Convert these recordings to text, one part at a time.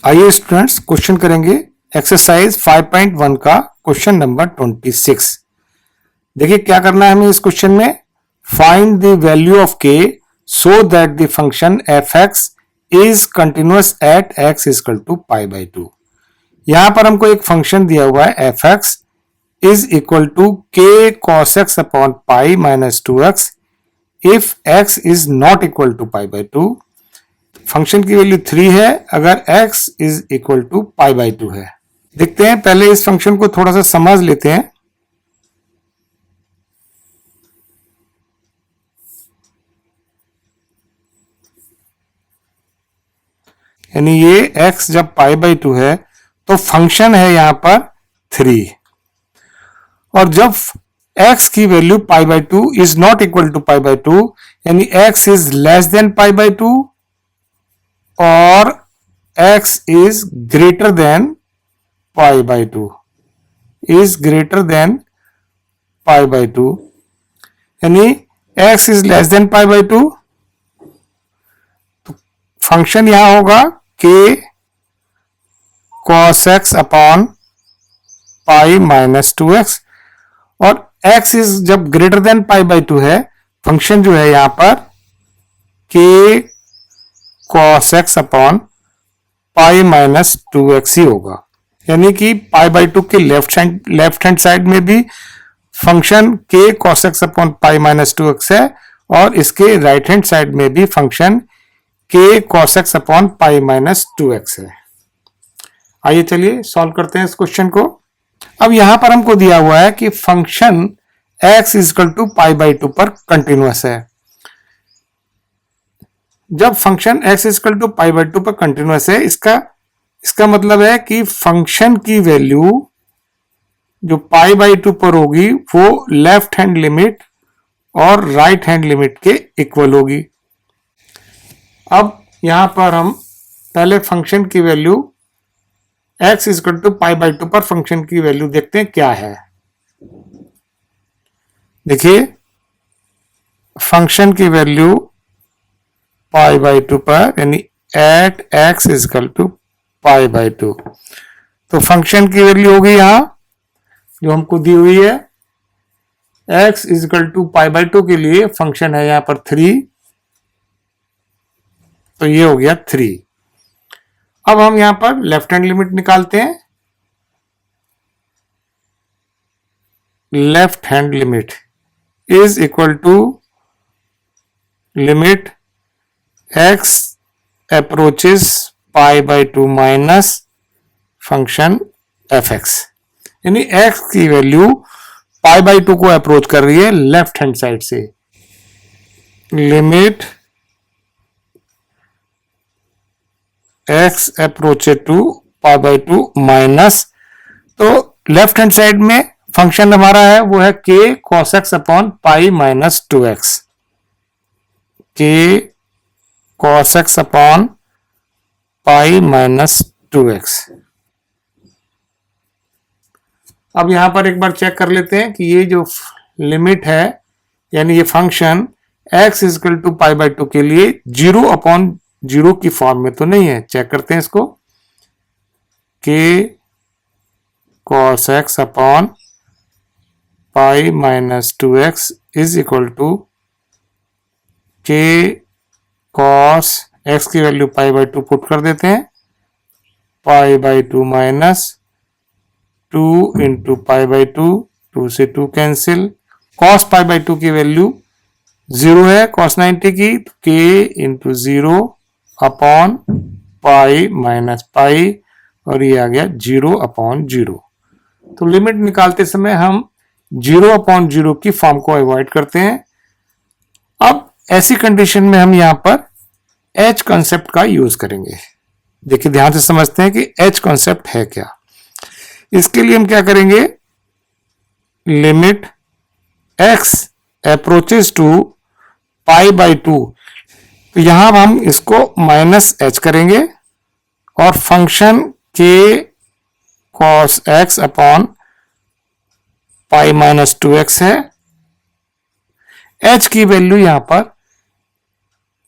आइए students question करेंगे exercise 5.1 का क्वेश्चन नंबर 26। देखिए क्या करना है हमें इस क्वेश्चन में। Find the value of K so that the function F X is continuous at X equal to pi by 2। यहां पर हमको एक फंक्शन दिया हुआ है F X is equal to K cos X upon pi minus 2x if X is not equal to pi by 2। Function की value 3 है अगर x is equal to pi by 2 है। देखते हैं, पहले इस फंक्शन को थोड़ा सा समझ लेते हैं। यानी ये x जब पाई बाई 2 है तो फंक्शन है यहां पर 3, और जब x की value pi by 2 is not equal to pi by 2 यानी x is less than pi by 2 और x is greater than pi by 2 is greater than pi by 2 यानी x is less than pi by 2 तो function यहां होगा k cos x upon pi minus 2x, और x is जब greater than pi by 2 है function जो है यहां पर k cos x upon pi minus 2x ही होगा। यानी कि पाई बाई 2 के लेफ्ट हैंड साइड में भी function k cos x upon pi minus 2x है और इसके राइट हैंड साइड में भी function k cos x upon pi minus 2x है। आइए चलिए सॉल्व करते हैं इस क्वेश्चन को। अब यहां पर हमको दिया हुआ है कि function x equal to pi by 2 पर कंटिन्यूअस है। जब function x equal to pi by 2 पर कंटिन्यूअस है इसका मतलब है कि फंक्शन की वैल्यू जो पाई बाई 2 पर होगी वो लेफ्ट हैंड लिमिट और राइट हैंड लिमिट के इक्वल होगी। अब यहां पर हम पहले फंक्शन की value x equal to pi by 2 पर फंक्शन की वैल्यू देखते हैं क्या है। देखिए फंक्शन की वैल्यू पाई बाई 2 पर यानी at x equal to pi by 2, तो फंक्शन की वैल्यू होगी यहां जो हमको दी हुई है x equal to pi by 2 के लिए फंक्शन है यहां पर 3, तो ये हो गया 3। अब हम यहां पर लेफ्ट हैंड लिमिट निकालते हैं। Left hand limit is equal to limit x approaches pi by 2 minus function fx, यानी x की वैल्यू पाई बाई 2 को अप्रोच कर रही है लेफ्ट हैंड साइड से। Limit x approaches to pi by 2 minus, तो लेफ्ट हैंड साइड में function हमारा है वो है k cos x upon pi minus 2x, k cos x upon pi minus 2x। अब यहां पर एक बार चेक कर लेते हैं कि ये जो लिमिट है यानी ये function x equal to pi by 2 के लिए 0 अपॉन 0 की फॉर्म में तो नहीं है। चेक करते हैं इसको, k cos x upon pi minus 2x is equal to k cos x की वैल्यू पाई बाई 2 पुट कर देते हैं, pi by 2 minus 2 into pi by 2, 2 से 2 कैंसिल, cos पाई बाई 2 की वैल्यू 0 है cos 90 की, तो k into 0 upon pi minus पाई, और ये आ गया 0 अपॉन 0। तो लिमिट निकालते समय हम 0 अपॉन 0 की फॉर्म को अवॉइड करते हैं। अब ऐसी कंडीशन में हम यहां पर h कॉन्सेप्ट का यूज करेंगे। देखिए ध्यान से समझते हैं कि h कॉन्सेप्ट है क्या। इसके लिए हम क्या करेंगे, limit x approaches to pi by 2, तो यहां हम इसको माइनस h करेंगे और function k cos x upon pi minus 2x है। h की वैल्यू यहां पर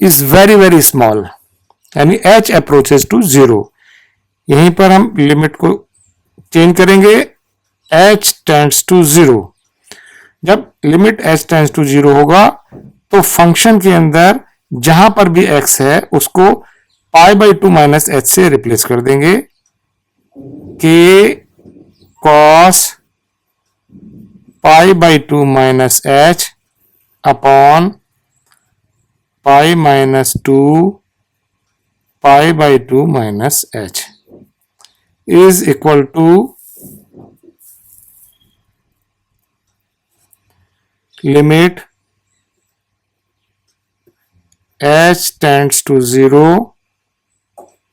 इज वेरी वेरी स्मॉल, यानी h अप्रोचेस टू 0, यहीं पर हम लिमिट को चेंज करेंगे, h टेंड्स टू 0। जब लिमिट h टेंड्स टू 0 होगा तो फंक्शन के अंदर जहां पर भी x है उसको π/2 माइनस h से रिप्लेस कर देंगे। k cos π/2 minus h upon π-2 π/2 minus h is equal to limit h tends to 0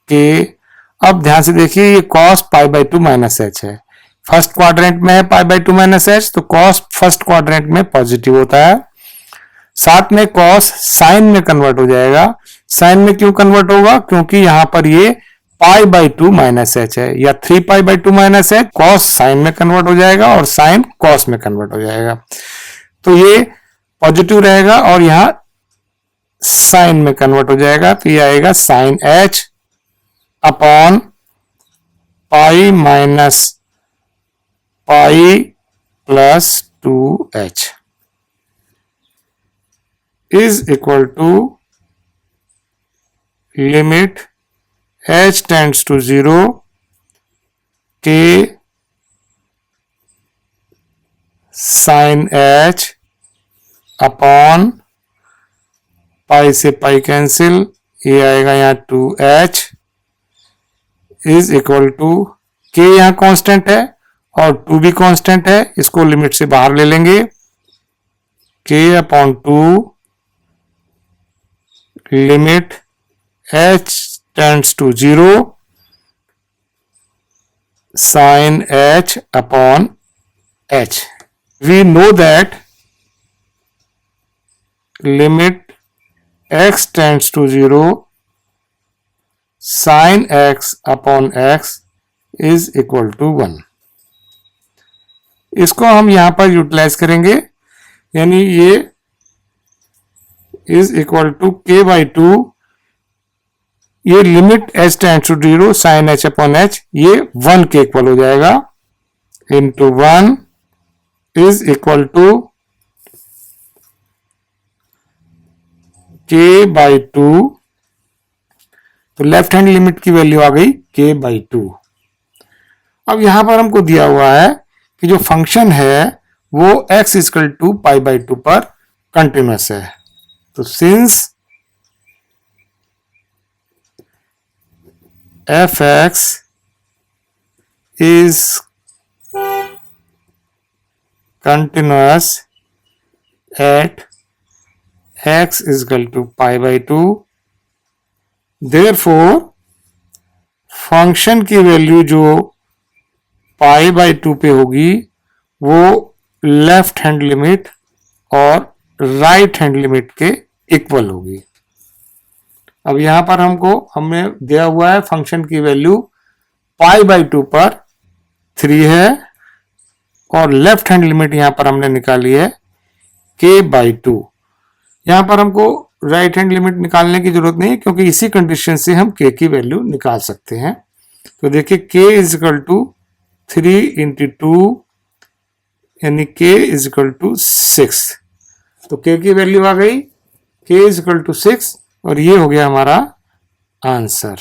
के। अब ध्यान से देखिए ये cos π/2 माइनस h है, फर्स्ट क्वाड्रेंट में है π/2 माइनस h, तो cos फर्स्ट क्वाड्रेंट में पॉजिटिव होता है, साथ में cos साइन में कन्वर्ट हो जाएगा। साइन में क्यों कन्वर्ट होगा? क्योंकि यहां पर ये π/2 माइनस h है, या 3π/2 माइनस h cos साइन में कन्वर्ट हो जाएगा और साइन cos में कन्वर्ट हो जाएगा, तो ये पॉजिटिव रहेगा और यहां साइन में कन्वर्ट हो जाएगा, तो ये आएगा sine h upon pi minus pi plus 2h is equal to limit h tends to 0 के साइन h अपॉन पाई से पाई कैंसिल, ये आएगा यहाँ 2h is equal to k यहाँ कांस्टेंट है और 2 भी कांस्टेंट है, इसको लिमिट से बाहर ले लेंगे, k upon 2 limit h tends to 0 sin h upon h. We know that limit x tends to 0 sin x upon x is equal to 1. इसको हम यहां पर यूटिलाइज करेंगे, यानी ये इज इक्वल टू k/2, ये limit h tends to 0 sine h upon h ये 1 के इक्वल हो जाएगा, into 1 is equal to k/2, तो लेफ्ट हैंड लिमिट की वैल्यू आ गई k/2। अब यहां पर हमको दिया हुआ है कि जो फंक्शन है वो x इक्वल टू π/2 पर कंटिन्यूअस है, तो since fx is continuous at x is equal to π/2, therefore function की वैल्यू जो π/2 पे होगी वो लेफ्ट हैंड लिमिट और राइट हैंड लिमिट के इक्वल होगी। अब यहां पर हमने दिया हुआ है फंक्शन की वैल्यू π/2 पर 3 है और लेफ्ट हैंड लिमिट यहां पर हमने निकाली है k/2। यहां पर हमको राइट हैंड लिमिट निकालने की जरूरत नहीं, क्योंकि इसी कंडीशन से हम k की वैल्यू निकाल सकते हैं। तो देखिए k is equal to 3 into 2 यानी k इज इक्वल टू 6, तो k की वैल्यू आ गई k इज इक्वल टू 6 और ये हो गया हमारा आंसर।